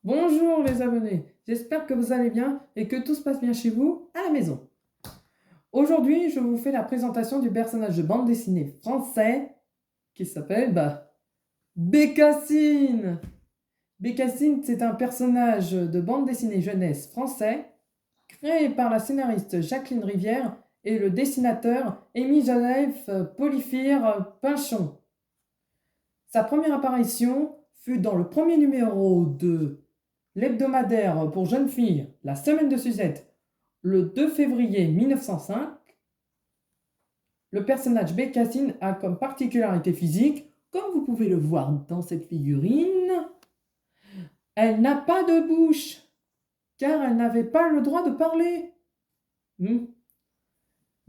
Bonjour les abonnés, j'espère que vous allez bien et que tout se passe bien chez vous à la maison. Aujourd'hui, je vous fais la présentation du personnage de bande dessinée français qui s'appelle Bécassine. Bécassine, c'est un personnage de bande dessinée jeunesse français créé par la scénariste Jacqueline Rivière et le dessinateur Émile-Joseph Polyphire Pinchon. Sa première apparition fut dans le premier numéro de l'hebdomadaire pour jeunes filles, La Semaine de Suzette, le 2 février 1905. Le personnage Bécassine a comme particularité physique, comme vous pouvez le voir dans cette figurine, elle n'a pas de bouche, car elle n'avait pas le droit de parler.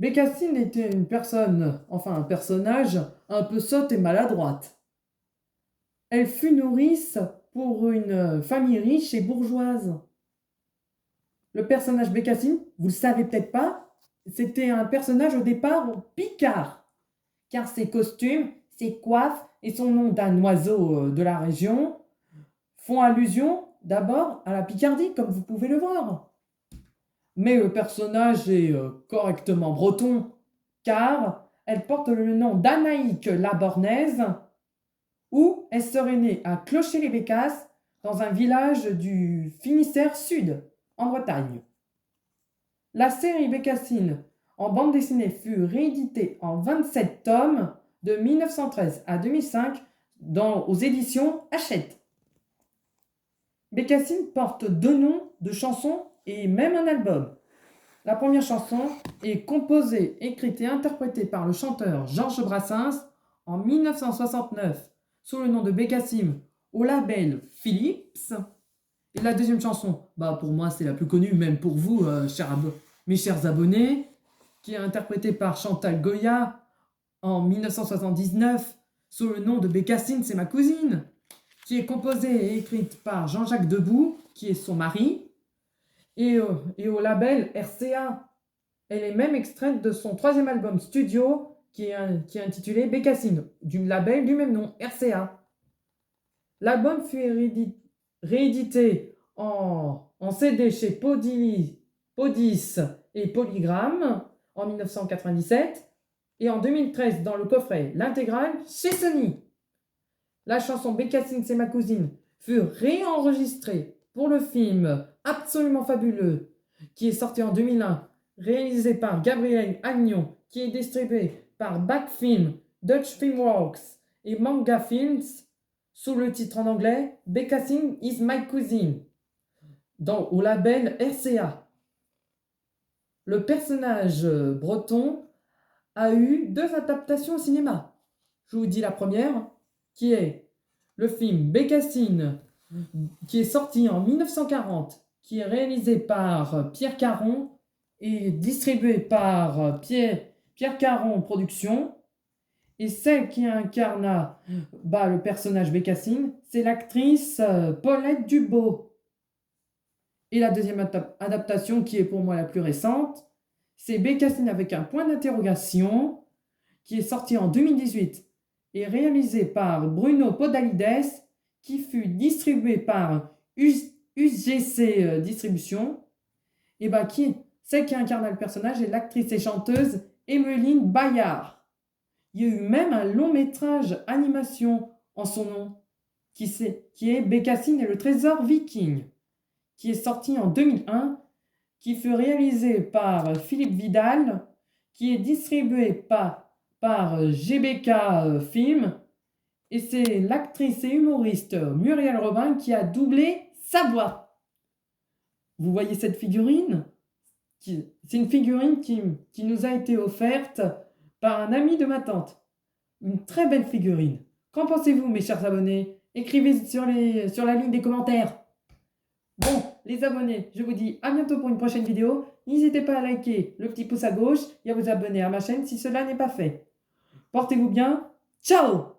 Bécassine était un personnage un peu sotte et maladroite. Elle fut nourrice pour une famille riche et bourgeoise. Le personnage Bécassine, vous le savez peut-être pas, c'était un personnage au départ picard, car ses costumes, ses coiffes et son nom d'un oiseau de la région font allusion d'abord à la Picardie, comme vous pouvez le voir. Mais le personnage est correctement breton, car elle porte le nom d'Anaïque la Bornaise, où elle serait née à Clocher-les-Bécasses, dans un village du Finistère Sud, en Bretagne. La série Bécassine en bande dessinée fut rééditée en 27 tomes de 1913 à 2005 aux éditions Hachette. Bécassine porte 2 noms de chansons et même un album. La première chanson est composée, écrite et interprétée par le chanteur Georges Brassens en 1969 sous le nom de Bécassine au label Philips. Et la deuxième chanson, pour moi c'est la plus connue, même pour vous, mes chers abonnés, qui est interprétée par Chantal Goya en 1979 sous le nom de Bécassine, c'est ma cousine, qui est composée et écrite par Jean-Jacques Debout, qui est son mari, et au label RCA. Elle est même extraite de son 3e album studio qui est intitulé Bécassine, du label du même nom, RCA. L'album fut réédité en CD chez Podis et Polygram en 1997 et en 2013 dans le coffret L'intégrale chez Sony. La chanson Bécassine c'est ma cousine fut réenregistrée pour le film Absolument fabuleux qui est sorti en 2001, réalisé par Gabriel Agnon, qui est distribué par Back Film, Dutch Filmworks et Manga Films sous le titre en anglais Bécassine is my cousin au label RCA. Le personnage breton a eu 2 adaptations au cinéma. Je vous dis la première, qui est le film Bécassine, qui est sorti en 1940, qui est réalisé par Pierre Caron et distribué par Pierre Caron Productions. Et celle qui incarna le personnage Bécassine, c'est l'actrice Paulette Dubos. Et la deuxième adaptation, qui est pour moi la plus récente, c'est Bécassine avec un point d'interrogation, qui est sorti en 2018 et réalisé par Bruno Podalides, qui fut distribué par UGC Distribution. Et celle qui incarna le personnage est l'actrice et chanteuse Emmeline Bayard. Il y a eu même un long métrage animation en son nom, qui est Bécassine et le trésor viking, qui est sorti en 2001, qui fut réalisé par Philippe Vidal, qui est distribué par GBK Film, et c'est l'actrice et humoriste Muriel Robin qui a doublé sa voix. Vous voyez cette figurine? C'est une figurine qui nous a été offerte par un ami de ma tante. Une très belle figurine. Qu'en pensez-vous, mes chers abonnés? Écrivez sur la ligne des commentaires. Bon, les abonnés, je vous dis à bientôt pour une prochaine vidéo. N'hésitez pas à liker le petit pouce à gauche et à vous abonner à ma chaîne si cela n'est pas fait. Portez-vous bien. Ciao!